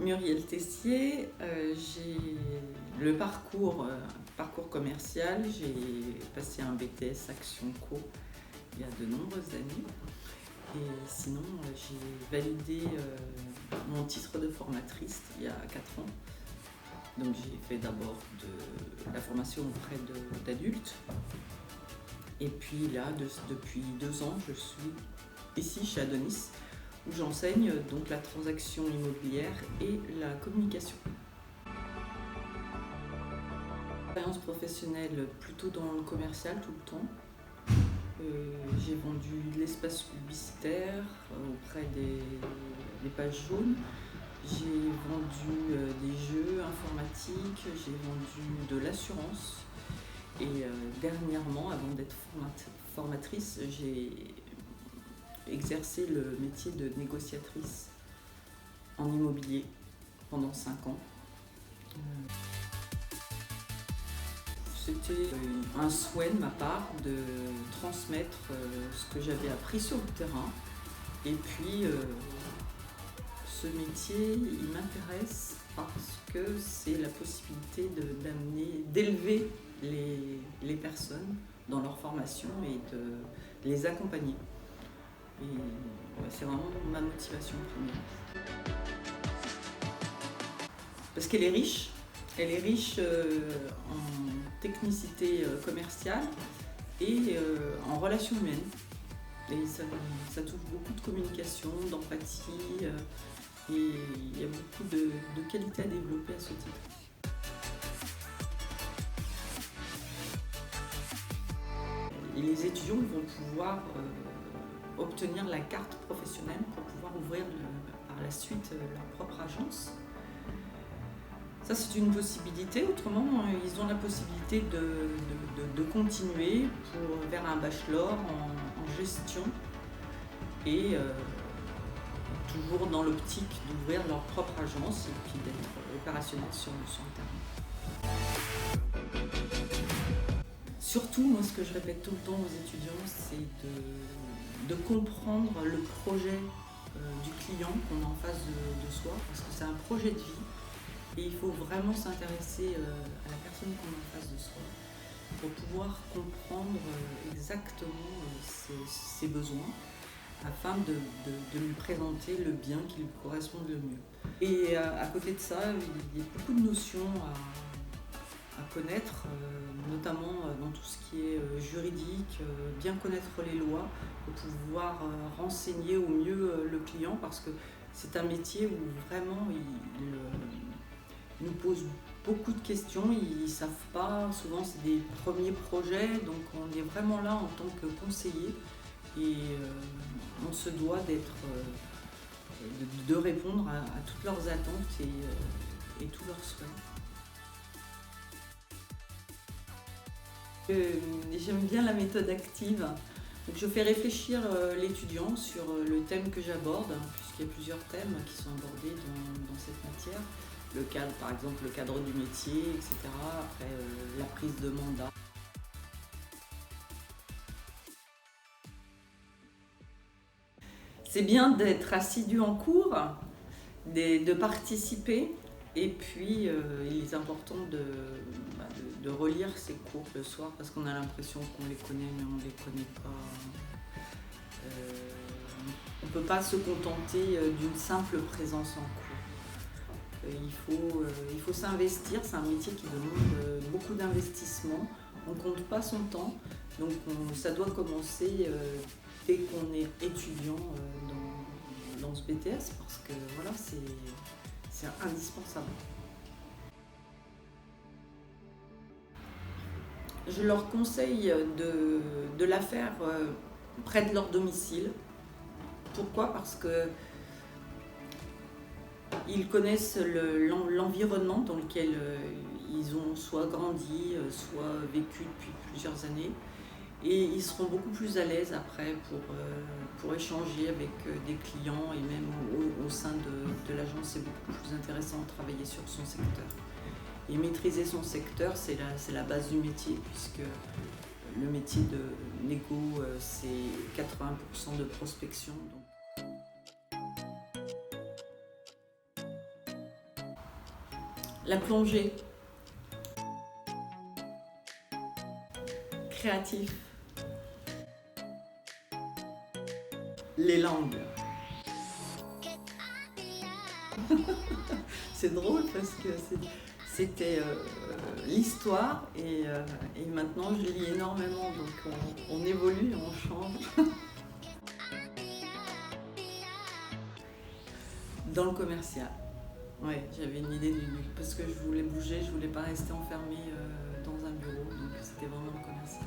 Muriel Tessier, j'ai le parcours commercial. J'ai passé un BTS Action Co il y a de nombreuses années. Et sinon, j'ai validé mon titre de formatrice il y a 4 ans. Donc j'ai fait d'abord de la formation auprès d'adultes. Et puis là, depuis 2 ans, je suis ici chez Adonis, où j'enseigne donc la transaction immobilière et la communication. Expérience professionnelle plutôt dans le commercial tout le temps. J'ai vendu de l'espace publicitaire auprès des pages jaunes. J'ai vendu des jeux informatiques, j'ai vendu de l'assurance. Et dernièrement, avant d'être formatrice, j'ai exercé le métier de négociatrice en immobilier pendant 5 ans. C'était un souhait de ma part de transmettre ce que j'avais appris sur le terrain. Et puis, ce métier, il m'intéresse parce que c'est la possibilité d'élever les personnes dans leur formation et de les accompagner. Et c'est vraiment ma motivation première. Parce qu'elle est riche. Elle est riche en technicité commerciale et en relations humaines. Et ça touche beaucoup de communication, d'empathie, et il y a beaucoup de qualités à développer à ce titre. Et les étudiants vont pouvoir obtenir la carte professionnelle pour pouvoir ouvrir par la suite leur propre agence. Ça, c'est une possibilité. Autrement, ils ont la possibilité de continuer vers un bachelor en gestion et toujours dans l'optique d'ouvrir leur propre agence et puis d'être opérationnel sur le terrain. Surtout, moi, ce que je répète tout le temps aux étudiants, c'est de comprendre le projet du client qu'on a en face de soi, parce que c'est un projet de vie. Et il faut vraiment s'intéresser à la personne qu'on a en face de soi pour pouvoir comprendre exactement ses besoins afin de lui présenter le bien qui lui corresponde le mieux. Et à côté de ça, il y a beaucoup de notions à connaître, notamment dans tout ce qui est juridique, bien connaître les lois pour pouvoir renseigner au mieux le client, parce que c'est un métier où vraiment ils nous posent beaucoup de questions, ils ne savent pas, souvent c'est des premiers projets, donc on est vraiment là en tant que conseiller et on se doit de répondre à toutes leurs attentes et tous leurs souhaits. J'aime bien la méthode active. Donc je fais réfléchir l'étudiant sur le thème que j'aborde, puisqu'il y a plusieurs thèmes qui sont abordés dans cette matière. Le cadre, par exemple, le cadre du métier, etc. Après, la prise de mandat. C'est bien d'être assidu en cours, de participer, et puis il est important de relire ces cours le soir, parce qu'on a l'impression qu'on les connaît, mais on ne les connaît pas. On ne peut pas se contenter d'une simple présence en cours. Il faut s'investir, c'est un métier qui demande beaucoup d'investissement. On ne compte pas son temps, donc ça doit commencer dès qu'on est étudiant dans ce BTS, parce que voilà, c'est indispensable. Je leur conseille de la faire près de leur domicile. Pourquoi ? Parce que ils connaissent l'environnement dans lequel ils ont soit grandi, soit vécu depuis plusieurs années. Et ils seront beaucoup plus à l'aise après pour échanger avec des clients, et même au sein de l'agence, c'est beaucoup plus intéressant de travailler sur son secteur. Et maîtriser son secteur, c'est la base du métier, puisque le métier de négo, c'est 80% de prospection. Donc. La plongée. Créatif. Les langues. C'est drôle parce que c'était l'histoire et maintenant je lis énormément, donc on évolue, on change. Dans le commercial. Oui, j'avais une idée parce que je voulais bouger, je voulais pas rester enfermée dans un bureau, donc c'était vraiment le commercial.